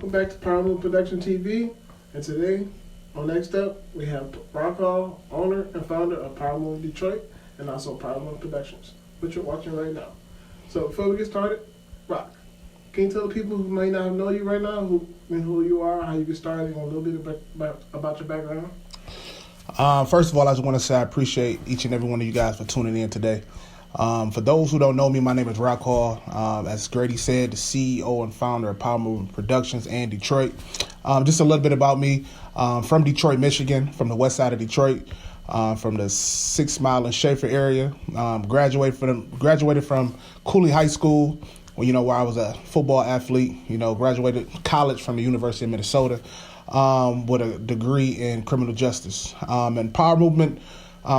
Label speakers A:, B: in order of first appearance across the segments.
A: Welcome back to PowerMovement Production TV. And today, on Next Up, we have Rockall, owner and founder of PowerMovement Detroit, and also PowerMovement Productions, which you're watching right now. So before we get started, Rock, can you tell the people who may not know you right now, who you are, how you get started, and a little bit about your background?
B: First of all, I just want to say I appreciate each and every one of you guys for tuning in today. For those who don't know me, my name is Rockall. As Grady said, the CEO and founder of PowerMovement Productions and Detroit. Just a little bit about me. From Detroit, Michigan, from the west side of Detroit, from the 6 Mile and Schaefer area. Graduated from Cooley High School, where I was a football athlete. Graduated college from the University of Minnesota with a degree in criminal justice. And PowerMovement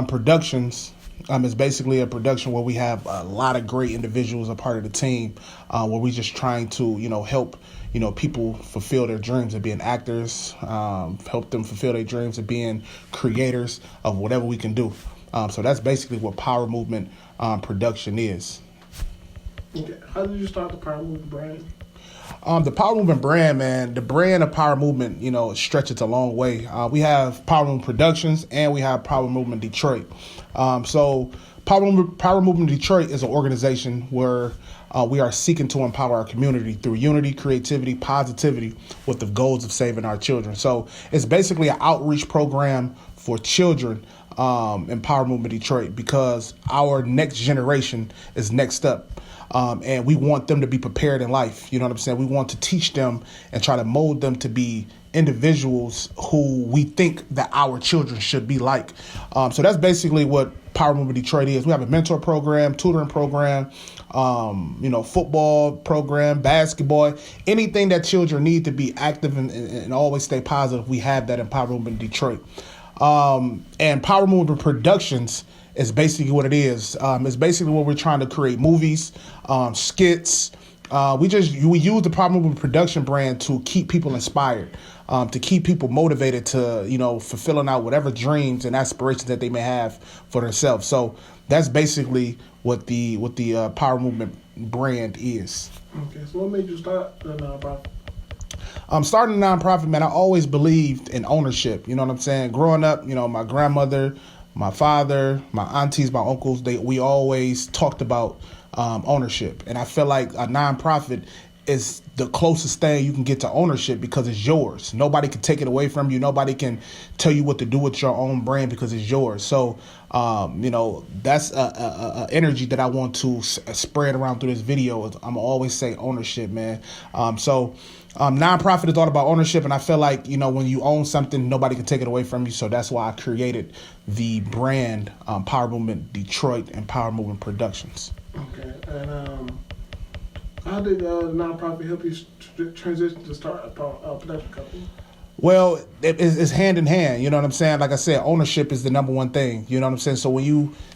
B: Productions is basically a production where we have a lot of great individuals a part of the team, where we just trying to, help, people fulfill their dreams of being actors, help them fulfill their dreams of being creators of whatever we can do. So that's basically what PowerMovement production is.
A: Okay. How did you start the PowerMovement brand?
B: The PowerMovement brand, man, the brand of PowerMovement, stretches a long way. We have PowerMovement Productions and we have PowerMovement Detroit. So PowerMovement Detroit is an organization where we are seeking to empower our community through unity, creativity, positivity, with the goals of saving our children. So it's basically an outreach program for children in PowerMovement Detroit, because our next generation is next up. And we want them to be prepared in life. You know what I'm saying? We want to teach them and try to mold them to be individuals who we think that our children should be like. So that's basically what PowerMovement Detroit is. We have a mentor program, tutoring program, football program, basketball, anything that children need to be active and always stay positive. We have that in PowerMovement Detroit. And PowerMovement Productions is basically what it is. It's basically what we're trying to create: movies, skits. We use the PowerMovement production brand to keep people inspired, to keep people motivated to, fulfilling out whatever dreams and aspirations that they may have for themselves. So that's basically what the PowerMovement brand is.
A: Okay, so what made you start the nonprofit?
B: Starting a nonprofit, man, I always believed in ownership. You know what I'm saying? Growing up, my grandmother, my father, my aunties, my uncles, we always talked about ownership. And I feel like a nonprofit is the closest thing you can get to ownership, because it's yours. Nobody can take it away from you. Nobody can tell you what to do with your own brand, because it's yours. So, that's a energy that I want to spread around through this video. I'm always say ownership, man. Nonprofit is all about ownership, and I feel like, when you own something, nobody can take it away from you. So that's why I created the brand PowerMovement Detroit and PowerMovement Productions.
A: Okay, and how did the nonprofit help you transition to start a production company?
B: Well, it's hand in hand. You know what I'm saying? Like I said, ownership is the number one thing. You know what I'm saying? So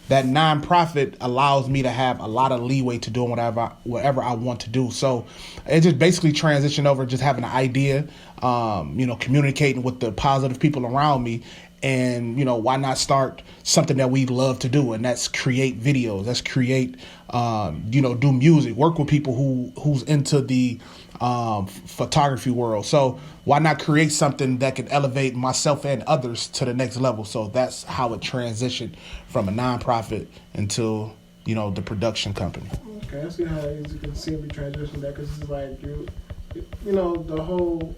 B: that nonprofit allows me to have a lot of leeway to doing whatever I want to do. So it just basically transitioned over just having an idea, communicating with the positive people around me. And, why not start something that we love to do? And that's create videos. That's create, do music, work with people who's into the photography world. So why not create something that can elevate myself and others to the next level? So that's how it transitioned from a nonprofit into, the production company.
A: Okay, I see how you can see me transition that, because it's like the whole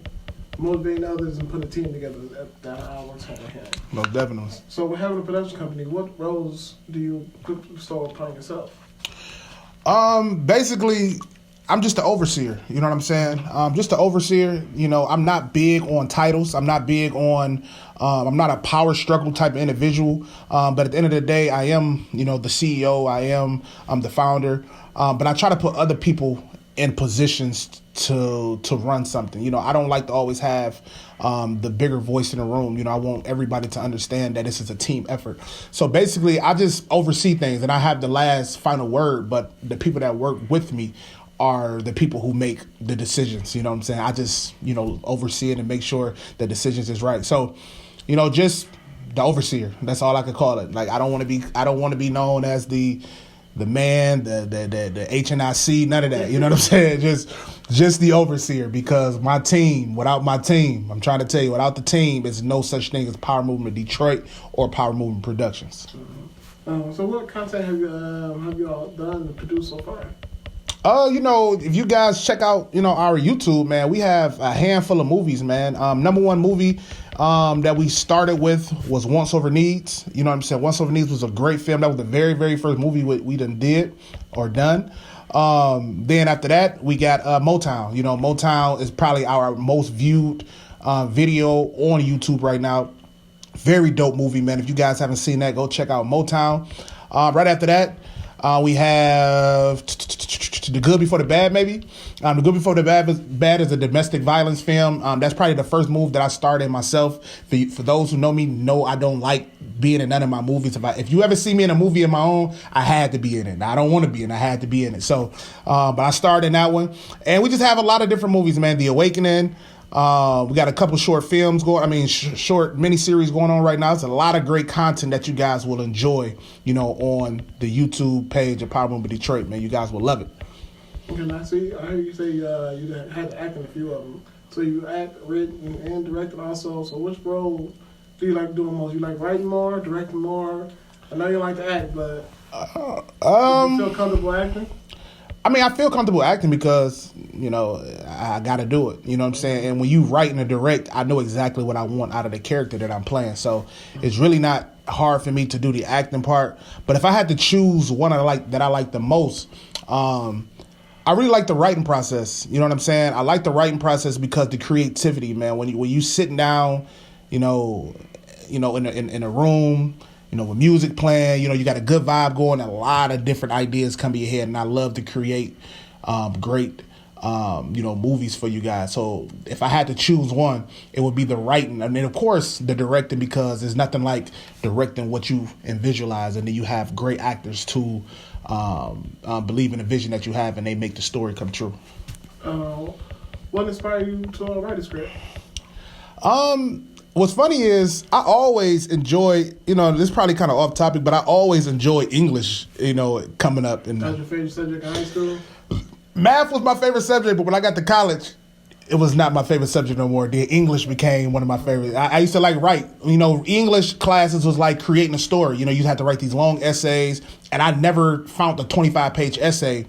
A: motivating others and put a team together, that all works hand in hand.
B: Most definitely.
A: So we're having a production company. What roles do you start upon yourself?
B: Basically, I'm just the overseer. You know what I'm saying? Just the overseer. I'm not big on titles. I'm not big on. I'm not a power struggle type of individual. But at the end of the day, I am, the CEO. I'm the founder. But I try to put other people in positions to run something. I don't like to always have the bigger voice in the room. I want everybody to understand that this is a team effort. So basically, I just oversee things, and I have the last final word, but the people that work with me are the people who make the decisions. You know what I'm saying? I just, oversee it and make sure the decisions is right. So, just the overseer. That's all I could call it. Like, I don't want to be known as the the man, the HNIC, none of that. You know what I'm saying? Just the overseer, because my team, without my team, I'm trying to tell you, without the team, there's no such thing as Power Movement Detroit or Power Movement Productions.
A: So what content have you all done and produced so far?
B: If you guys check out, our YouTube, man, we have a handful of movies, man. Number one movie that we started with was Once Over Needs. You know what I'm saying? Once Over Needs was a great film. That was the very, very first movie we done did or done. Then after that, we got Motown. Motown is probably our most viewed video on YouTube right now. Very dope movie, man. If you guys haven't seen that, go check out Motown. Right after that, we have The Good Before the Bad, maybe. The Good Before the Bad is a domestic violence film. That's probably the first move that I started myself. For those who know me, know I don't like being in none of my movies. If you ever see me in a movie of my own, I had to be in it. I don't want to be in it. I had to be in it. So, but I started in that one. And we just have a lot of different movies, man. The Awakening. We got a couple short films short miniseries going on right now. It's a lot of great content that you guys will enjoy, on the YouTube page of Power Movement Detroit, man. You guys will love it.
A: Okay, I heard you say you had to act in a few of them. So you act, written, and directed also. So which role do you like doing most? You like writing more, directing more? I know you like to act, but do you feel comfortable acting?
B: I feel comfortable acting because, I got to do it. You know what I'm saying? And when you write and direct, I know exactly what I want out of the character that I'm playing. So it's really not hard for me to do the acting part. But if I had to choose one that I like the most, I really like the writing process. You know what I'm saying? I like the writing process because the creativity, man. When you sitting down, in a room, with music playing, you got a good vibe going, a lot of different ideas come to your head, and I love to create great, movies for you guys. So if I had to choose one, it would be the writing, and then of course the directing, because there's nothing like directing what you visualize, and then you have great actors to believe in the vision that you have, and they make the story come true.
A: What inspired you to write a script?
B: What's funny is I always enjoy, this is probably kind of off topic, but I always enjoy English, coming up.
A: That was your favorite subject in high school?
B: Math was my favorite subject, but when I got to college, it was not my favorite subject no more. The English became one of my favorites. I used to write. English classes was like creating a story. You had to write these long essays, and I never found a 25-page essay,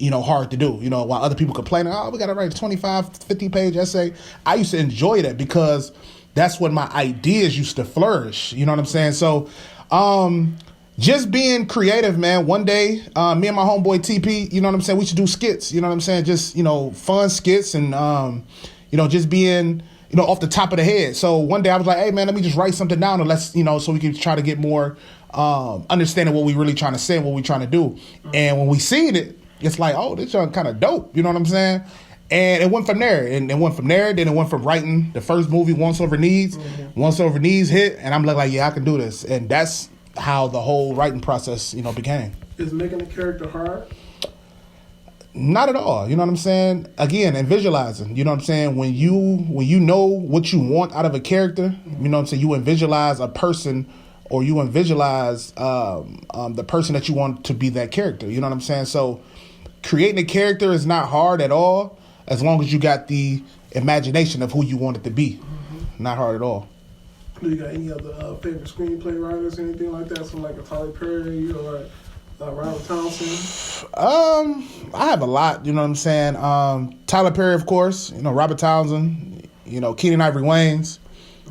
B: hard to do. While other people complaining, we got to write a 25, 50-page essay. I used to enjoy that because that's when my ideas used to flourish. You know what I'm saying? So, just being creative, man. One day, me and my homeboy TP, you know what I'm saying? We should do skits. You know what I'm saying? Just, fun skits and, just being, off the top of the head. So one day I was like, hey man, let me just write something down and let's, so we can try to get more, understanding what we really trying to say and what we trying to do. And when we seen it, it's like, oh, this kind of dope. You know what I'm saying? And it went from there, then it went from writing the first movie, Once Over Needs. Mm-hmm. Once Over Needs hit, and I'm like, yeah, I can do this. And that's how the whole writing process, became.
A: Is making a character hard?
B: Not at all. You know what I'm saying? Again, and visualizing. You know what I'm saying? When you know what you want out of a character, you know what I'm saying? You visualize a person, or you visualize the person that you want to be that character. You know what I'm saying? So creating a character is not hard at all, as long as you got the imagination of who you want it to be. Mm-hmm. Not hard at all.
A: Do you got any other favorite screenplay writers, anything like that? Something like a Tyler Perry or Robert Townsend?
B: I have a lot, you know what I'm saying? Tyler Perry, of course, Robert Townsend, Keenan Ivory Wayans.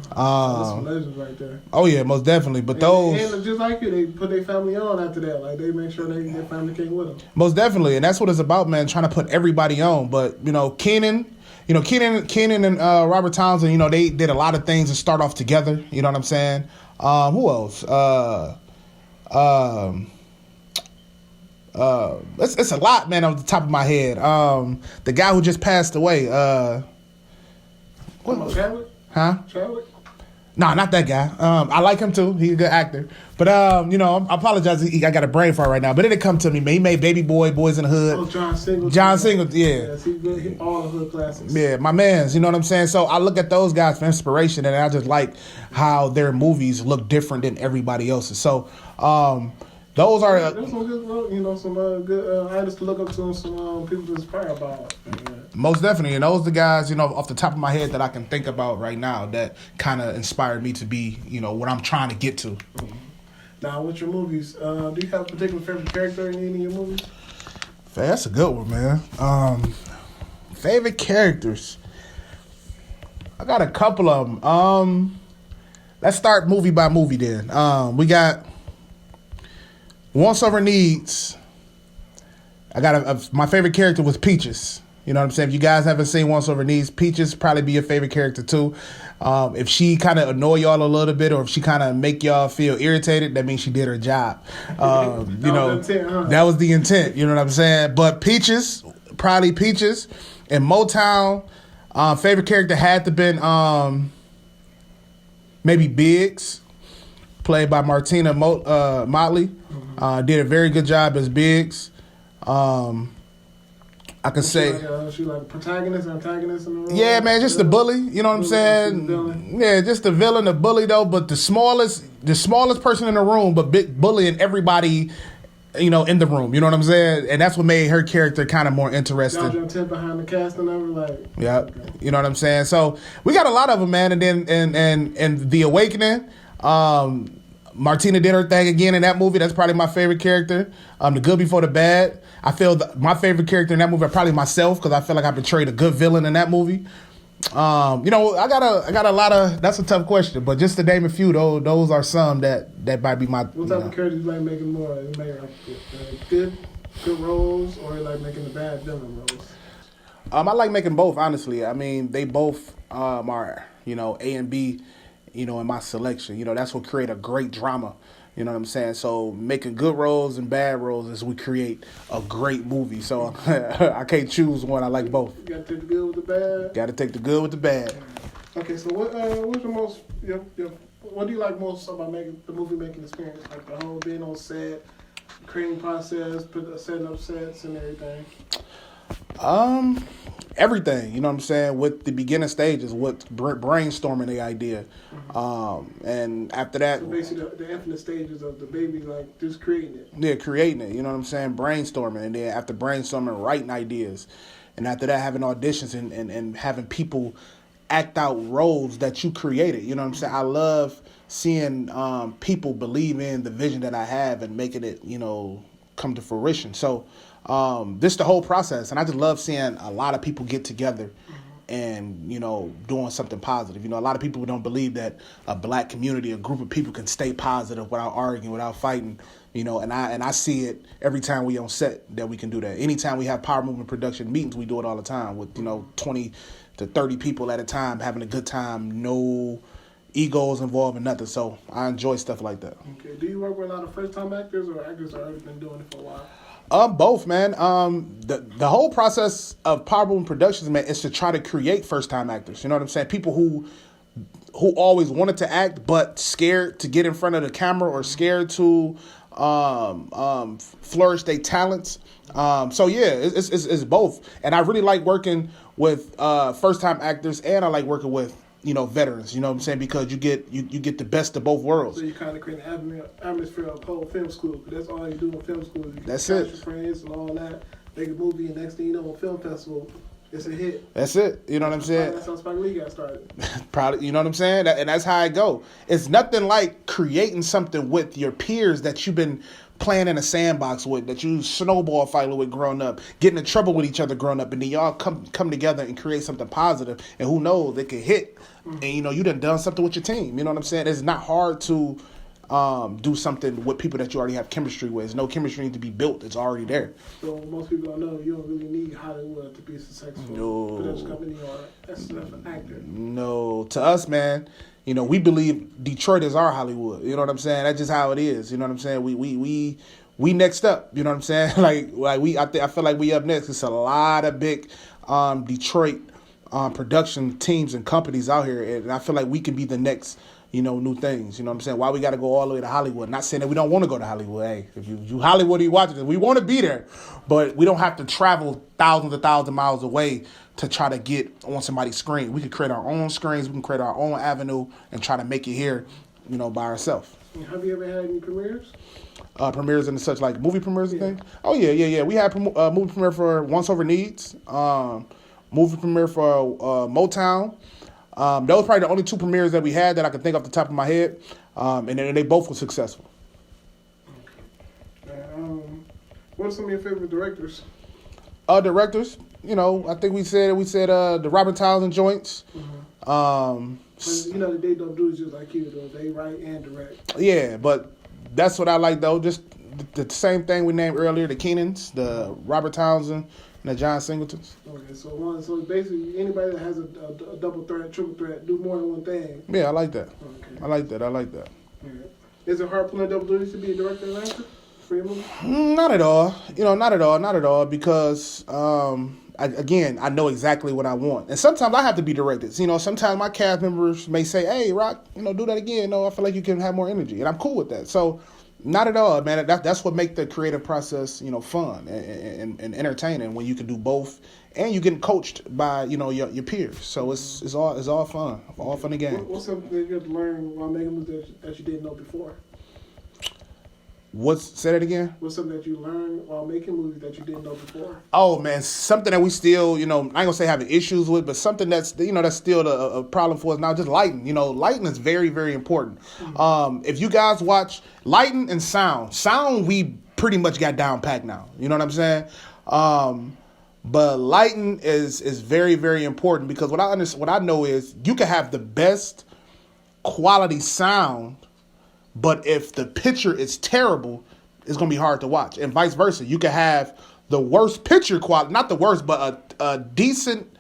A: That's some legends right there.
B: Oh yeah, most definitely. But those,
A: and just like you, they put their family on after that. Like they make sure their family came with them.
B: Most definitely, and that's what it's about, man. Trying to put everybody on. But Keenan and Robert Townsend, they did a lot of things to start off together. You know what I'm saying? Who else? It's a lot, man. Off the top of my head, the guy who just passed away.
A: Chadwick?
B: Huh?
A: Chadwick?
B: Nah, not that guy. I like him too. He's a good actor. But I apologize. I got a brain fart right now. But it didn't come to me, man. He made Baby Boy, Boys in the Hood.
A: Oh, John Singleton.
B: Yeah.
A: Yes, he good. All the hood classics.
B: Yeah, my mans. You know what I'm saying? So I look at those guys for inspiration, and I just like how their movies look different than everybody else's. So Those are
A: There's some good, some good artists to look up to and some people to inspire by.
B: most definitely, and those are the guys, off the top of my head that I can think about right now that kind of inspired me to be, what I'm trying to get to.
A: Mm-hmm. Now, with your movies, do you have a particular favorite character in any of your movies?
B: That's a good one, man. Favorite characters. I got a couple of them. Let's start movie by movie then. We got Once Over Needs. I got my favorite character was Peaches. You know what I'm saying? If you guys haven't seen Once Over Needs, Peaches probably be your favorite character too. If she kind of annoy y'all a little bit, or if she kind of make y'all feel irritated, that means she did her job. That was the intent. You know what I'm saying? But Peaches, probably Peaches. And Motown, favorite character had to been maybe Biggs, played by Martina Motley. Did a very good job as Biggs. I can say
A: she like protagonist, antagonist in the role.
B: Yeah, man, just the bully. You know what I'm saying? Yeah, just the villain, the bully though. But the smallest person in the room, but big bullying everybody. In the room. You know what I'm saying? And that's what made her character kind of more interesting.
A: Y'all intent behind the casting of her, like.
B: Yeah, okay. You know what I'm saying. So we got a lot of them, man. And then and The Awakening. Martina did her thing again in that movie. That's probably my favorite character. The Good Before the Bad. I feel my favorite character in that movie are probably myself, because I feel like I portrayed a good villain in that movie. I got a lot of. That's a tough question, but just to name a few, those are some that might be my.
A: What type of characters you like making more? You make like good roles, or you like making the bad villain roles?
B: I like making both. Honestly, I mean they both are A and B. In my selection, that's what create a great drama. You know what I'm saying? So making good roles and bad roles is we create a great movie. So I can't choose one. I like both.
A: You gotta take the good with the bad.
B: Got to take the good with the bad.
A: Okay, so what's your most what do you like most about the movie making experience? Like the whole being on set, creating process, setting up sets and everything.
B: Everything, you know what I'm saying, with the beginning stages, with brainstorming the idea, and after that,
A: so basically the infinite stages of the baby, like just creating it.
B: Yeah, creating it. You know what I'm saying, brainstorming, and then after brainstorming, writing ideas, and after that, having auditions and having people act out roles that you created. You know what I'm saying. I love seeing people believe in the vision that I have and making it, come to fruition. So. This the whole process, and I just love seeing a lot of people get together and doing something positive. A lot of people don't believe that a black community, a group of people, can stay positive without arguing, without fighting. And I see it every time we on set that we can do that. Anytime we have PowerMovement production meetings, we do it all the time with 20 to 30 people at a time having a good time. No egos involved in nothing. So I enjoy stuff like that.
A: Okay. Do you work with a lot of first time actors or actors that already been doing it for a while?
B: Both, man. The whole process of PowerMovement Productions, man, is to try to create first time actors. You know what I'm saying? People who always wanted to act but scared to get in front of the camera or scared to flourish their talents. So yeah, it's both. And I really like working with first time actors, and I like working with veterans, you know what I'm saying? Because you get the best of both worlds.
A: So you kind of create an atmosphere of whole film school. That's all you do in film school. You
B: That's it.
A: Your friends and all that. Make a movie, and next thing you know, on film festival, it's a hit.
B: That's it. You know what I'm saying?
A: That's how Spike Lee got started.
B: Probably, you know what I'm saying? And that's how I go. It's nothing like creating something with your peers that you've been playing in a sandbox with, that you snowball fighting with growing up, getting in trouble with each other growing up, and then y'all come together and create something positive, and who knows, it could hit, and you done something with your team. You know what I'm saying? It's not hard to do something with people that you already have chemistry with. There's no chemistry need to be built. It's already there.
A: So most people don't know you don't really need Hollywood to be successful.
B: No.
A: Production company or that's an actor.
B: No. To us, man, we believe Detroit is our Hollywood. You know what I'm saying? That's just how it is. You know what I'm saying? We next up. You know what I'm saying? I feel like we up next. It's a lot of big Detroit production teams and companies out here, and I feel like we can be the next new things. You know what I'm saying? Why we got to go all the way to Hollywood? Not saying that we don't want to go to Hollywood. Hey, if you Hollywood, you watching this, we want to be there, but we don't have to travel thousands of miles away to try to get on somebody's screen. We can create our own screens. We can create our own avenue and try to make it here, by ourselves.
A: Have you ever had any premieres?
B: Premieres and such, like movie premieres and
A: Yeah.
B: things. Oh yeah. We had movie premiere for Once Over Needs. Movie premiere for Motown. Those were probably the only two premieres that we had that I can think off the top of my head. And then they both were successful.
A: What are some of your favorite directors?
B: Directors, I think we said the Robert Townsend joints.
A: But, they don't do it just like you do. They write and direct.
B: Yeah, but that's what I like though. Just the same thing we named earlier: the Keenans, the Robert Townsend, and the John Singletons.
A: Okay, so basically anybody that has a double threat, triple threat, do more than one thing.
B: Yeah, I like that.
A: Okay.
B: I like that.
A: Yeah. Is it hard pulling double duties to be a director and actor for your movie?
B: Not at all. Not at all. Because I know exactly what I want, and sometimes I have to be directed. Sometimes my cast members may say, "Hey, Rock, do that again." No, I feel like you can have more energy, and I'm cool with that. So, not at all, man. That's what makes the creative process, fun and entertaining when you can do both, and you get coached by your peers. So it's all fun, all fun and game.
A: What's something that you have to learn while making movies that you didn't know before?
B: Say that again?
A: What's something that you learned while making movies that you didn't know before?
B: Oh man, something that we still, I ain't gonna say having issues with, but something that's that's still a problem for us now. Just lighting. Lighting is very, very important. Mm-hmm. If you guys watch lighting and sound we pretty much got down packed now. You know what I'm saying? But lighting is very, very important because what I know is you can have the best quality sound, but if the picture is terrible, it's going to be hard to watch. And vice versa. You can have the worst picture quality, not the worst, but a decent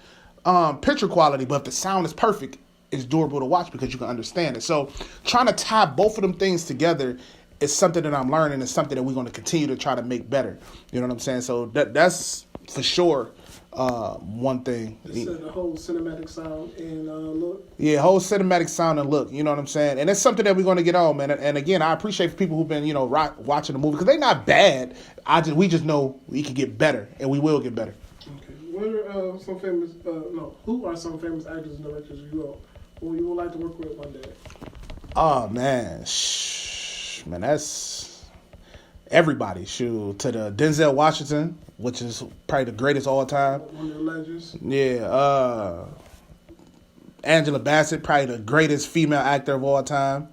B: picture quality, but if the sound is perfect, it's durable to watch because you can understand it. So trying to tie both of them things together is something that I'm learning. It's something that we're going to continue to try to make better. You know what I'm saying? So that's for sure one thing.
A: The whole cinematic sound and look.
B: Yeah, whole cinematic sound and look. You know what I'm saying? And it's something that we're going to get on, man. And again, I appreciate people who've been watching the movie because they're not bad. We just know we can get better, and we will get better.
A: Okay. What are some famous? Who are some famous actors and directors you would like to work with one day?
B: Oh man, man, that's everybody. Shoot, to the Denzel Washington, which is probably the greatest all time.
A: One of the legends.
B: Yeah. Angela Bassett, probably the greatest female actor of all time.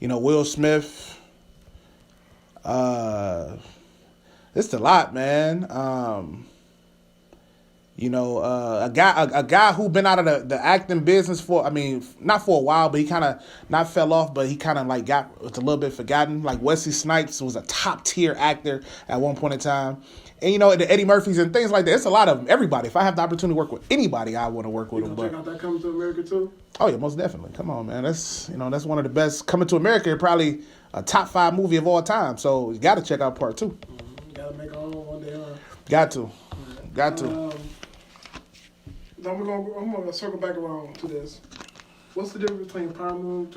B: Will Smith. It's a lot, man. A guy who been out of the acting business not for a while, but he kind of not fell off, but he kind of was a little bit forgotten. Like Wesley Snipes was a top tier actor at one point in time. And the Eddie Murphys and things like that. It's a lot of them. Everybody. If I have the opportunity to work with anybody, I want to work with them.
A: Check out that Coming to America too.
B: Oh yeah, most definitely. Come on, man. That's that's one of the best. Coming to America, probably a top 5 movie of all time. So you got to check out part 2.
A: Mm-hmm. Got to make our own one day.
B: Got to.
A: Now I'm gonna circle back around to this. What's the difference between PowerMovement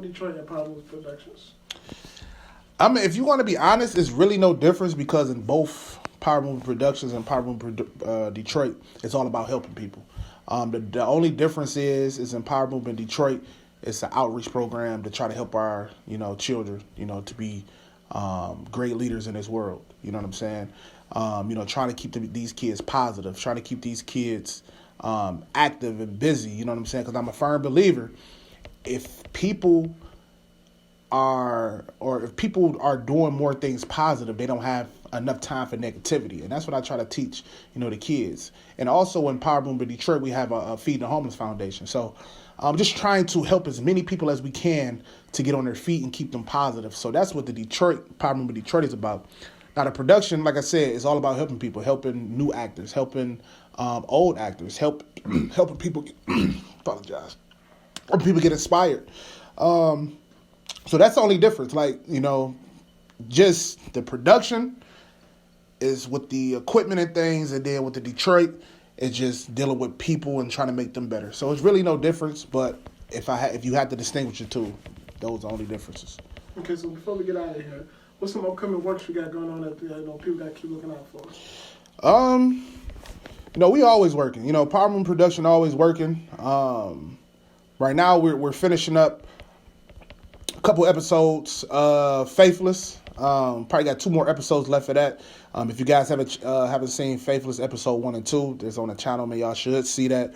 A: Detroit and PowerMovement Productions?
B: If you want to be honest, it's really no difference because in both PowerMovement Productions and PowerMovement Detroit, it's all about helping people. The only difference is in PowerMovement Detroit, it's an outreach program to try to help our children to be great leaders in this world. You know what I'm saying? Trying to keep these kids positive, trying to keep these kids active and busy. You know what I'm saying? Because I'm a firm believer, if people are doing more things positive, they don't have enough time for negativity. And that's what I try to teach, the kids. And also in PowerMovement Detroit, we have a Feed the Homeless Foundation. So I'm just trying to help as many people as we can to get on their feet and keep them positive. So that's what the PowerMovement Detroit is about. Now, the production, like I said, is all about helping people, helping new actors, helping old actors, helping people apologize, helping people get inspired. So that's the only difference. Just the production is with the equipment and things, and then with the Detroit, it's just dealing with people and trying to make them better. So it's really no difference. But if you had to distinguish the two, those are the only differences.
A: Okay, so before we get out of here, what's some upcoming works you got going on that people got to keep looking out for?
B: We always working. PowerMovement Production always working. right now we're finishing up a couple episodes of Faithless. Probably got 2 more episodes left for that. If you guys haven't seen Faithless episode 1 and 2, there's on the channel, man. Y'all should see that.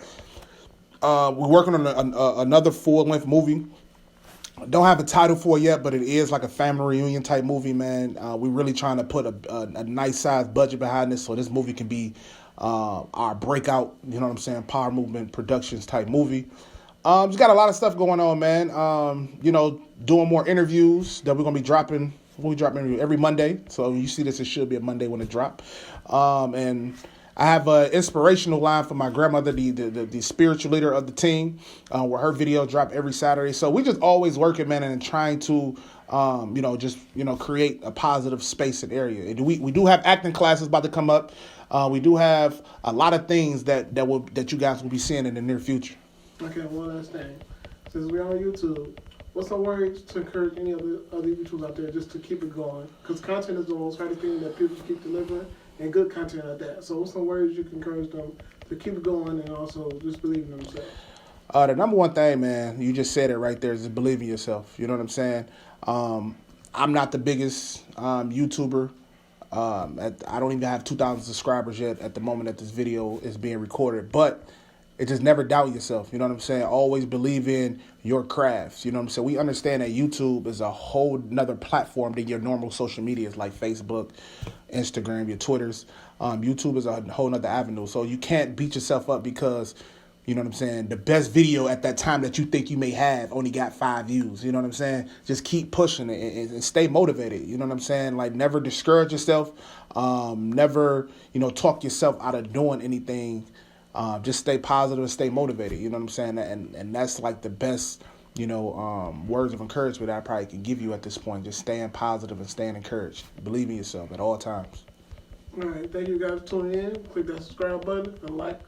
B: We're working on another full-length movie. Don't have a title for it yet, but it is like a family reunion type movie, man. We're really trying to put a nice size budget behind this, so this movie can be our breakout, you know what I'm saying, PowerMovement Productions type movie. Just got a lot of stuff going on, man. Doing more interviews that we're gonna be dropping. We drop interview every Monday, so when you see this, it should be a Monday when it drop. And I have an inspirational line from my grandmother, the spiritual leader of the team, where her video drop every Saturday. So we just always working, man, and trying to, create a positive space and area. And we do have acting classes about to come up. We do have a lot of things that you guys will be seeing in the near future.
A: Okay, one last thing. Since we're on YouTube, what's some words to encourage any other YouTubers out there just to keep it going? Because content is the most hardest thing that people keep delivering, and good content at that. So what's some words you can encourage them to keep it going and also just believe in themselves?
B: The number one thing, man, you just said it right there, is just believe in yourself. You know what I'm saying? I'm not the biggest YouTuber. I don't even have 2,000 subscribers yet at the moment that this video is being recorded. But it just never doubt yourself. You know what I'm saying? Always believe in your crafts. You know what I'm saying? We understand that YouTube is a whole nother platform than your normal social medias like Facebook, Instagram, your Twitters. YouTube is a whole nother avenue. So you can't beat yourself up because, you know what I'm saying, the best video at that time that you think you may have only got 5 views. You know what I'm saying? Just keep pushing it and stay motivated. You know what I'm saying? Like, never discourage yourself. Never, talk yourself out of doing anything. Just stay positive and stay motivated. You know what I'm saying? And that's like the best, words of encouragement I probably can give you at this point. Just staying positive and staying encouraged. Believe in yourself at all times.
A: All right. Thank you guys for tuning in. Click that subscribe button and like.